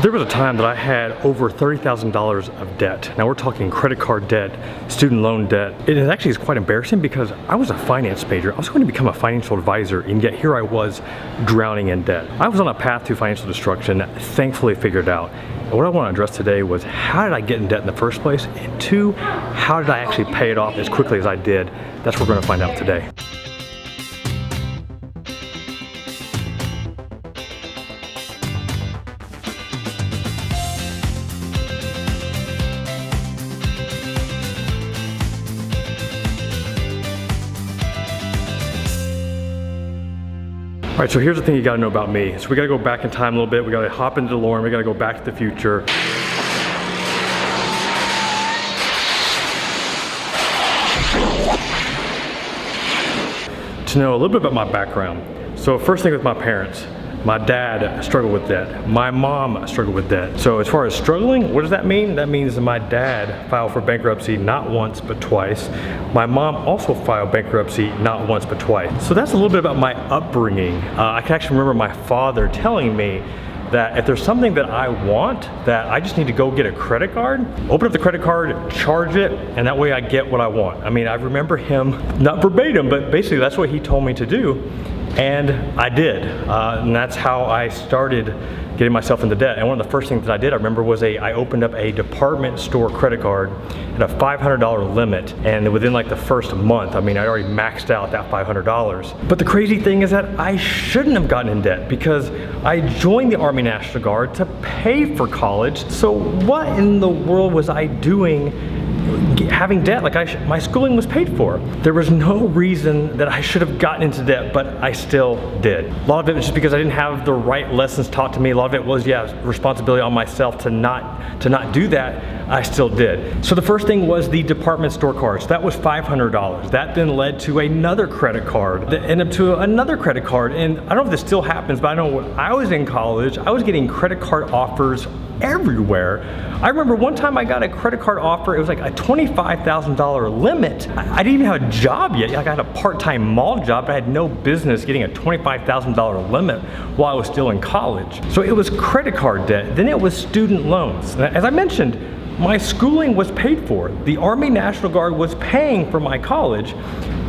There was a time that I had over $30,000 of debt. Now we're talking credit card debt, student loan debt. It actually is quite embarrassing because I was a finance major. I was going to become a financial advisor, and yet here I was drowning in debt. I was on a path to financial destruction, thankfully figured it out. And what I want to address today was, how did I get in debt in the first place? And two, how did I actually pay it off as quickly as I did? That's what we're going to find out today. All right, so here's the thing you gotta know about me. So we gotta go back in time a little bit. We gotta hop into DeLorean. We gotta go back to the future. To know a little bit about my background. So first thing with my parents. My dad struggled with debt. My mom struggled with debt. So as far as struggling, what does that mean? That means that my dad filed for bankruptcy not once, but twice. My mom also filed bankruptcy not once, but twice. So that's a little bit about my upbringing. I can actually remember my father telling me that if there's something that I want, that I just need to go get a credit card, open up the credit card, charge it, and that way I get what I want. I mean, I remember him, not verbatim, but basically that's what he told me to do. And I did, and that's how I started getting myself into debt. And one of the first things that I did, I remember, was I opened up a department store credit card at a $500 limit. And within like the first month, I mean, I already maxed out that $500. But the crazy thing is that I shouldn't have gotten in debt because I joined the Army National Guard to pay for college. So what in the world was I doing having debt? Like my schooling was paid for. There was no reason that I should have gotten into debt, but I still did. A lot of it was just because I didn't have the right lessons taught to me. A lot of it was, responsibility on myself to not do that. I still did. So the first thing was the department store cards. That was $500. That then led to another credit card that ended up to another credit card. And I don't know if this still happens, but I know when I was in college, I was getting credit card offers everywhere. I remember one time I got a credit card offer. It was like a $25,000 limit. I didn't even have a job yet. Like I had a part-time mall job, but I had no business getting a $25,000 limit while I was still in college. So it was credit card debt. Then it was student loans. As I mentioned, my schooling was paid for. The Army National Guard was paying for my college,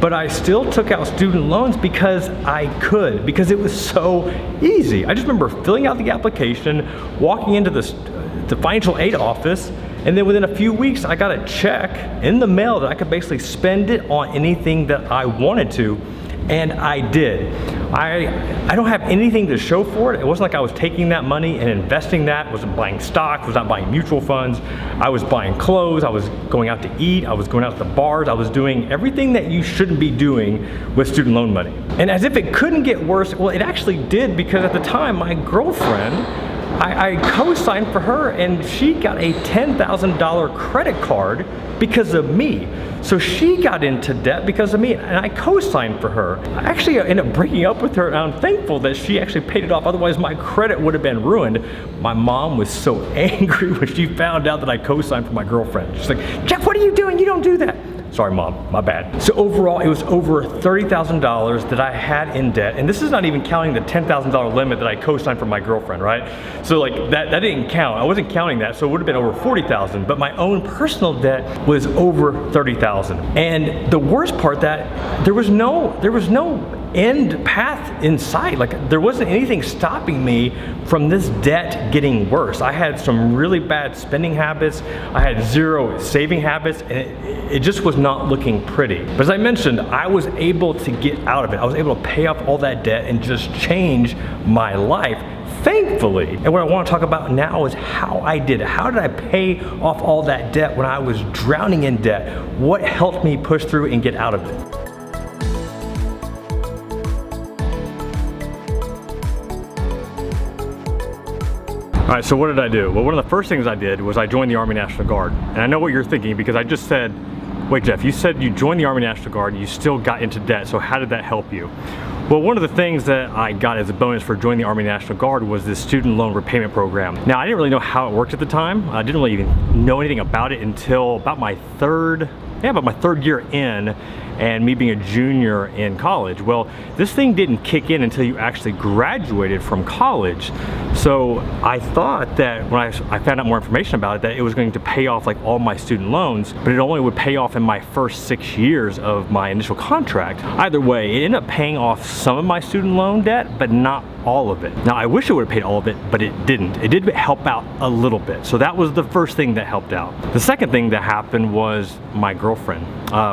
but I still took out student loans because I could, because it was so easy. I just remember filling out the application, walking into the financial aid office, and then within a few weeks I got a check in the mail that I could basically spend it on anything that I wanted to, and I did. I don't have anything to show for it. It wasn't like I was taking that money and investing that. I wasn't buying stock, was not buying mutual funds. I was buying clothes, I was going out to eat, I was going out to the bars, I was doing everything that you shouldn't be doing with student loan money. And as if it couldn't get worse, well, it actually did, because at the time, my girlfriend, I co-signed for her, and she got a $10,000 credit card because of me. So she got into debt because of me, and I co-signed for her. I actually ended up breaking up with her, and I'm thankful that she actually paid it off. Otherwise, my credit would have been ruined. My mom was so angry when she found out that I co-signed for my girlfriend. She's like, "Jeff, what are you doing? You don't do that." Sorry, Mom, my bad. So overall, it was over $30,000 that I had in debt. And this is not even counting the $10,000 limit that I co-signed for my girlfriend, right? So like that didn't count. I wasn't counting that, so it would have been over $40,000. But my own personal debt was over $30,000. And the worst part, that there was no end path in sight. Like there wasn't anything stopping me from this debt getting worse. I had some really bad spending habits. I had zero saving habits, and it just was not looking pretty. But as I mentioned, I was able to get out of it. I was able to pay off all that debt and just change my life, thankfully. And what I want to talk about now is how I did it. How did I pay off all that debt when I was drowning in debt? What helped me push through and get out of it? All right, so what did I do? Well, one of the first things I did was I joined the Army National Guard. And I know what you're thinking, because I just said, wait, Jeff, you said you joined the Army National Guard and you still got into debt, so how did that help you? Well, one of the things that I got as a bonus for joining the Army National Guard was this student loan repayment program. Now, I didn't really know how it worked at the time. I didn't really even know anything about it until about my third about my third year in, and me being a junior in college. Well, this thing didn't kick in until you actually graduated from college. So I thought that when I found out more information about it, that it was going to pay off like all my student loans, but it only would pay off in my first 6 years of my initial contract. Either way, it ended up paying off some of my student loan debt, but not all of it. Now, I wish it would have paid all of it, but it didn't. It did help out a little bit. So that was the first thing that helped out. The second thing that happened was my girlfriend,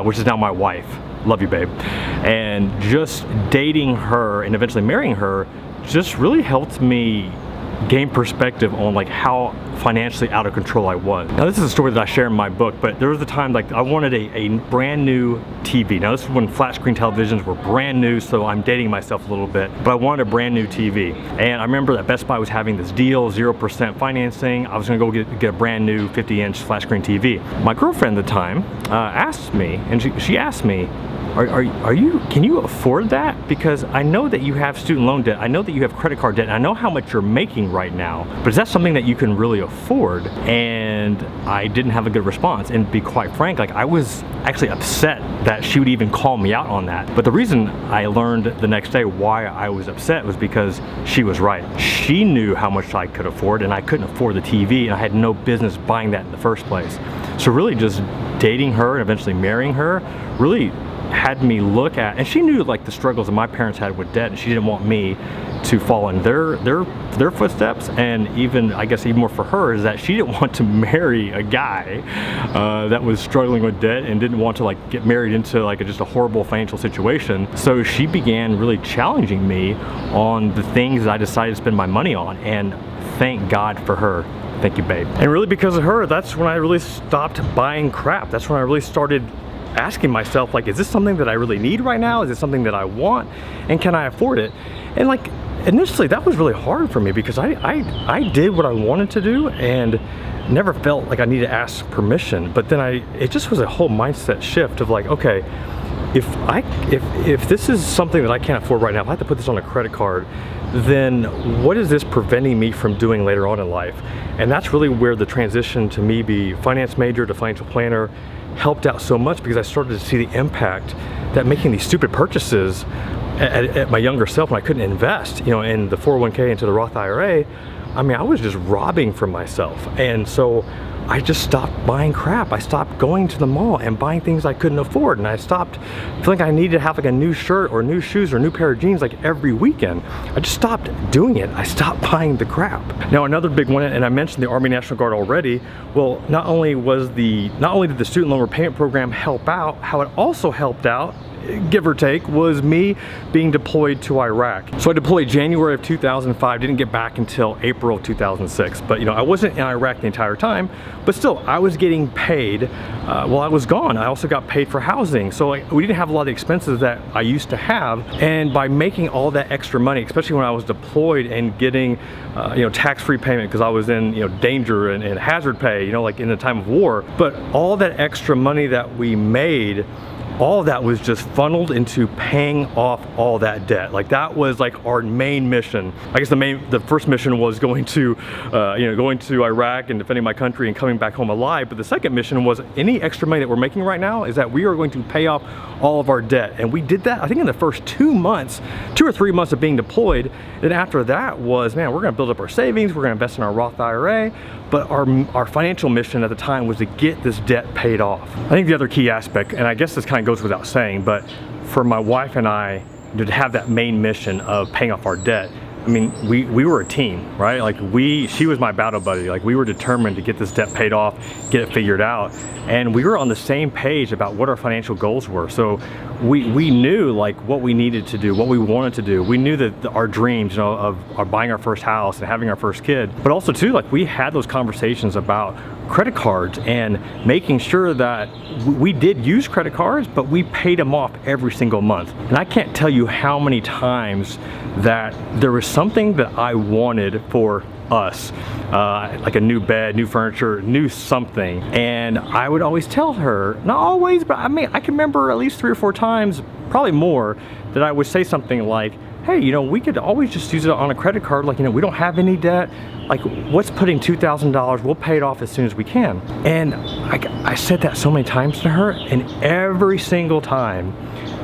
which is now my wife. Love you, babe. And just dating her and eventually marrying her just really helped me gain perspective on like how financially out of control I was. Now, this is a story that I share in my book, but there was a time like I wanted a brand new TV. Now, this is when flat screen televisions were brand new, so I'm dating myself a little bit, but I wanted a brand new TV. And I remember that Best Buy was having this deal, 0% financing. I was gonna go get a brand new 50-inch flat screen TV. My girlfriend at the time asked me, and she asked me, can you afford that? Because I know that you have student loan debt, I know that you have credit card debt, and I know how much you're making right now, but is that something that you can really afford? And I didn't have a good response, and to be quite frank, like I was actually upset that she would even call me out on that. But the reason I learned the next day why I was upset was because she was right. She knew how much I could afford, and I couldn't afford the TV, and I had no business buying that in the first place. So really just dating her and eventually marrying her really had me look at, and she knew like the struggles that my parents had with debt, and she didn't want me to fall in their footsteps. And even, I guess even more for her, is that she didn't want to marry a guy that was struggling with debt and didn't want to like get married into like just a horrible financial situation. So she began really challenging me on the things that I decided to spend my money on, and thank God for her. Thank you, babe. And really because of her, that's when I really stopped buying crap. That's when I really started asking myself, like, is this something that I really need right now? Is it something that I want? And can I afford it? And like, initially that was really hard for me because I did what I wanted to do and never felt like I needed to ask permission. But then it just was a whole mindset shift of like, okay, if this is something that I can't afford right now, if I have to put this on a credit card, then what is this preventing me from doing later on in life? And that's really where the transition to me be finance major to financial planner helped out so much, because I started to see the impact that making these stupid purchases at my younger self when I couldn't invest, you know, in the 401k into the Roth IRA, I mean, I was just robbing from myself. And so I just stopped buying crap. I stopped going to the mall and buying things I couldn't afford. And I stopped feeling I needed to have like a new shirt or new shoes or a new pair of jeans like every weekend. I just stopped doing it. I stopped buying the crap. Now, another big one, and I mentioned the Army National Guard already. Well, not only did the student loan repayment program help out, how it also helped out, give or take, was me being deployed to Iraq. So I deployed January of 2005, didn't get back until April of 2006. But you know, I wasn't in Iraq the entire time, but still, I was getting paid while I was gone. I also got paid for housing. So like, we didn't have a lot of the expenses that I used to have. And by making all that extra money, especially when I was deployed and getting you know, tax-free payment because I was in, you know, danger and hazard pay, you know, like in the time of war. But all that extra money that we made, all of that was just funneled into paying off all that debt. Like that was like our main mission. I guess the first mission was going to Iraq and defending my country and coming back home alive. But the second mission was any extra money that we're making right now is that we are going to pay off all of our debt. And we did that, I think, in the first 2 or 3 months of being deployed. Then after that was, man, we're gonna build up our savings, we're gonna invest in our Roth IRA. But our financial mission at the time was to get this debt paid off. I think the other key aspect, and I guess this kind of goes without saying, but for my wife and I to have that main mission of paying off our debt, I mean, we were a team, right? Like she was my battle buddy. Like we were determined to get this debt paid off, get it figured out. And we were on the same page about what our financial goals were. So we knew like what we needed to do, what we wanted to do. We knew that our dreams, you know, of buying our first house and having our first kid, but also too, like we had those conversations about credit cards and making sure that we did use credit cards, but we paid them off every single month. And I can't tell you how many times that there was something that I wanted for us, like a new bed, new furniture, new something. And I would always tell her, not always, but I mean, I can remember at least 3 or 4 times, probably more, that I would say something like, hey, you know, we could always just use it on a credit card. Like, you know, we don't have any debt. Like, what's putting $2,000? We'll pay it off as soon as we can. And I said that so many times to her, and every single time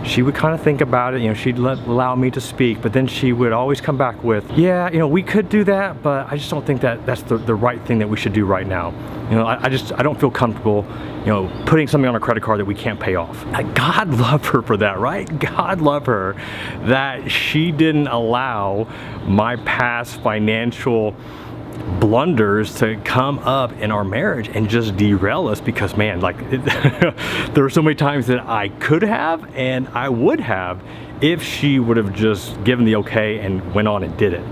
she would kind of think about it. You know, she'd allow me to speak, but then she would always come back with, yeah, you know, we could do that, but I just don't think that that's the right thing that we should do right now. You know, I don't feel comfortable, you know, putting something on a credit card that we can't pay off. God love her for that, right? God love her that she didn't allow my past financial blunders to come up in our marriage and just derail us, because man, like there were so many times that I could have and I would have if she would have just given the okay and went on and did it.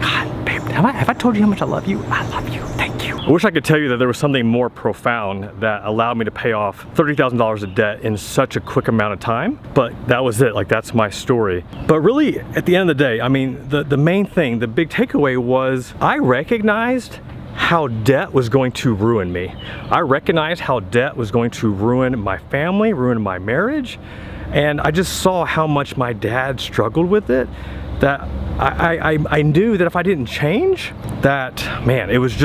God, babe, have I told you how much I love you? I love you. Thank you. I wish I could tell you that there was something more profound that allowed me to pay off $30,000 of debt in such a quick amount of time, but that was it. Like, that's my story. But really, at the end of the day, I mean, the main thing, the big takeaway was I recognized how debt was going to ruin me. I recognized how debt was going to ruin my family, ruin my marriage, and I just saw how much my dad struggled with it, that I knew that if I didn't change, that, man, it was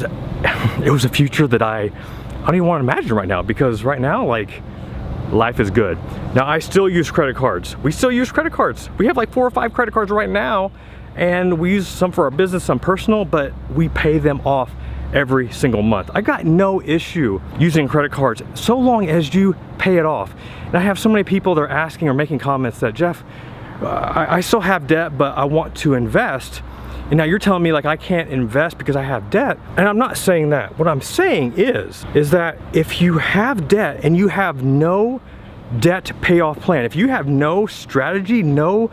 a future that I don't even want to imagine right now, because right now, like, life is good. Now, I still use credit cards. We still use credit cards. We have like 4 or 5 credit cards right now, and we use some for our business, some personal, but we pay them off every single month. I got no issue using credit cards so long as you pay it off. And I have so many people that are asking or making comments that, Jeff, I still have debt, but I want to invest. And now you're telling me like I can't invest because I have debt. And I'm not saying that. What I'm saying is that if you have debt and you have no debt payoff plan, if you have no strategy, no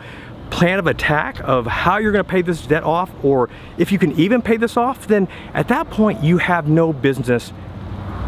plan of attack of how you're going to pay this debt off, or if you can even pay this off, then at that point you have no business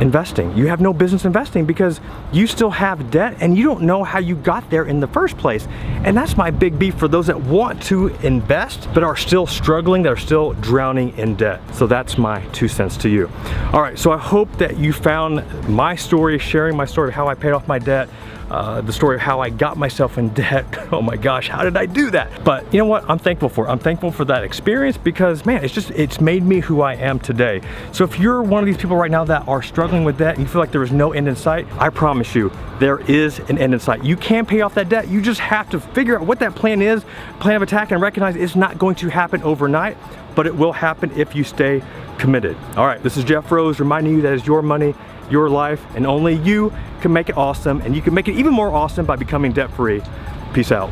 investing. You have no business investing because you still have debt and you don't know how you got there in the first place. And that's my big beef for those that want to invest but are still struggling, that are still drowning in debt. So that's my 2 cents to you. All right, so I hope that you found my story, sharing my story of how I paid off my debt, the story of how I got myself in debt. Oh my gosh, how did I do that? But you know what? I'm thankful for it. I'm thankful for that experience because, man, it's made me who I am today. So if you're one of these people right now that are struggling with debt and you feel like there is no end in sight, I promise you, there is an end in sight. You can pay off that debt. You just have to figure out what that plan is, plan of attack, and recognize it's not going to happen overnight, but it will happen if you stay committed. All right, this is Jeff Rose reminding you that it's your money, your life, and only you can make it awesome, and you can make it even more awesome by becoming debt-free. Peace out.